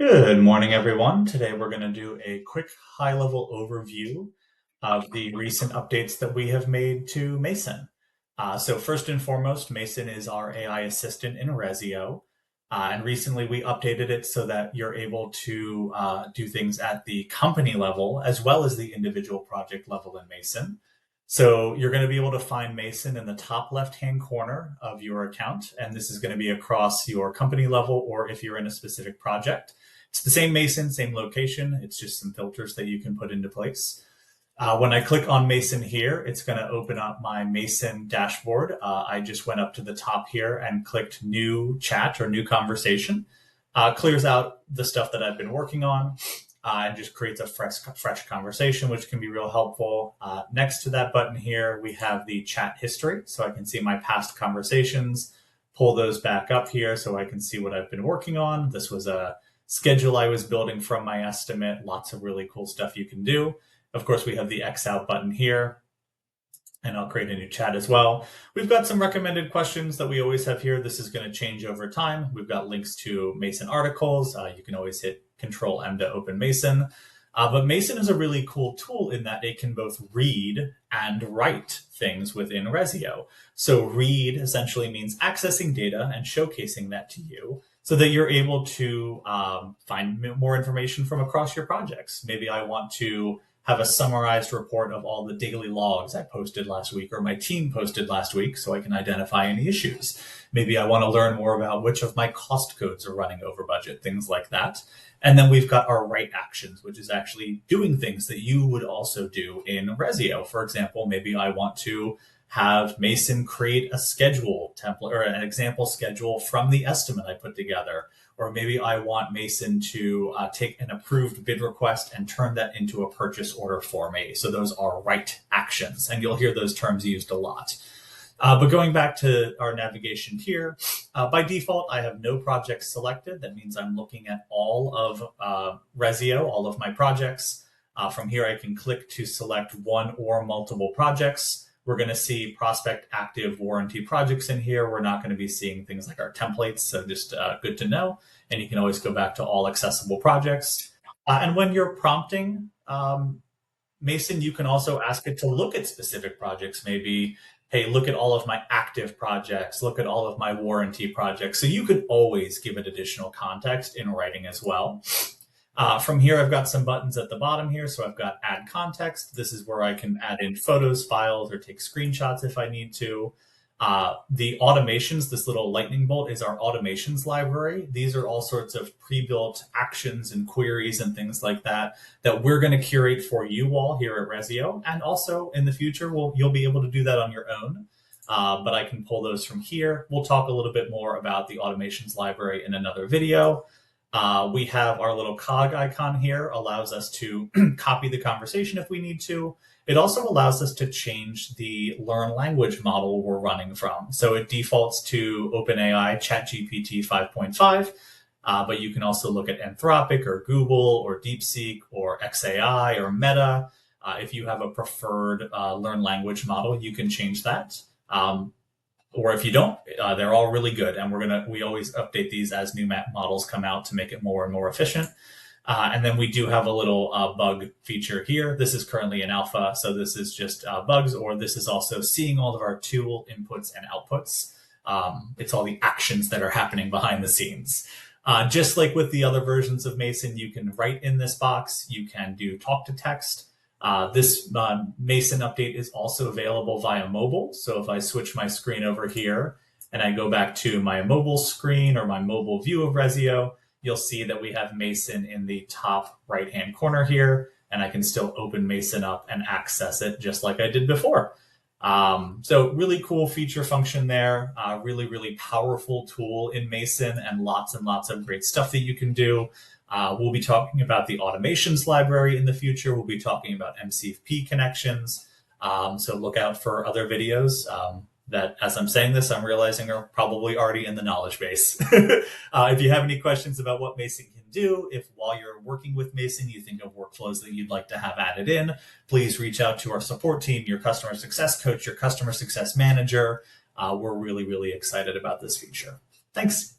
Good morning, everyone. Today we're going to do a quick high-level overview of the recent updates that we have made to Mason. So first and foremost, Mason is our AI assistant in Ressio. And recently we updated it so that you're able to do things at the company level as well as the individual project level in Mason. So you're going to be able to find Mason in the top left-hand corner of your account. And this is going to be across your company level or if you're in a specific project. It's the same Mason, same location. It's just some filters that you can put into place. When I click on Mason here, it's going to open up my Mason dashboard. I just went up to the top here and clicked new chat or new conversation. Clears out the stuff that I've been working on and just creates a fresh conversation, which can be real helpful. Next to that button here, we have the chat history. So I can see my past conversations, pull those back up here so I can see what I've been working on. This was a schedule I was building from my estimate. Lots of really cool stuff you can do. Of course, we have the X out button here, and I'll create a new chat as well. We've got some recommended questions that we always have here. This is going to change over time. We've got links to Mason articles. You can always hit Control M to open Mason. But Mason is a really cool tool in that it can both read and write things within Ressio. So read essentially means accessing data and showcasing that to you so that you're able to find more information from across your projects. Maybe I want to have a summarized report of all the daily logs I posted last week or my team posted last week so I can identify any issues. Maybe I want to learn more about which of my cost codes are running over budget, things like that. And then we've got our write actions, which is actually doing things that you would also do in Ressio. For example, maybe I want to have Mason create a schedule template or an example schedule from the estimate I put together. Or maybe I want Mason to take an approved bid request and turn that into a purchase order for me. So those are write actions, and you'll hear those terms used a lot. But going back to our navigation here, by default, I have no projects selected. That means I'm looking at all of Ressio, all of my projects. From here, I can click to select one or multiple projects. We're going to see prospect active warranty projects in here. We're not going to be seeing things like our templates, so just good to know. And you can always go back to all accessible projects. And when you're prompting Mason, you can also ask it to look at specific projects. Maybe, hey, look at all of my active projects, look at all of my warranty projects. So you could always give it additional context in writing as well. From here, I've got some buttons at the bottom here. So I've got add context. This is where I can add in photos, files, or take screenshots if I need to. The automations, this little lightning bolt is our automations library. These are all sorts of pre-built actions and queries and things like that we're going to curate for you all here at Ressio. And also in the future, you'll be able to do that on your own. But I can pull those from here. We'll talk a little bit more about the automations library in another video. We have our little cog icon here, allows us to copy the conversation if we need to. It also allows us to change the learn language model we're running from. So it defaults to OpenAI ChatGPT 5.5, but you can also look at Anthropic or Google or DeepSeek or XAI or Meta. If you have a preferred learn language model, you can change that. Or if you don't, they're all really good. And we always update these as new models come out to make it more and more efficient. And then we do have a little bug feature here. This is currently in alpha, so this is just bugs, or this is also seeing all of our tool inputs and outputs. It's all the actions that are happening behind the scenes. Just like with the other versions of Mason, you can write in this box. You can do talk to text. This Mason update is also available via mobile. So if I switch my screen over here and I go back to my mobile screen or my mobile view of Ressio, you'll see that we have Mason in the top right-hand corner here, and I can still open Mason up and access it just like I did before. So really cool feature function there, really, really powerful tool in Mason, and lots of great stuff that you can do. We'll be talking about the automations library in the future. We'll be talking about MCP connections. So look out for other videos that, as I'm saying this, I'm realizing are probably already in the knowledge base. If you have any questions about what Mason can do, if while you're working with Mason, you think of workflows that you'd like to have added in, please reach out to our support team, your customer success coach, your customer success manager. We're really, really excited about this feature. Thanks.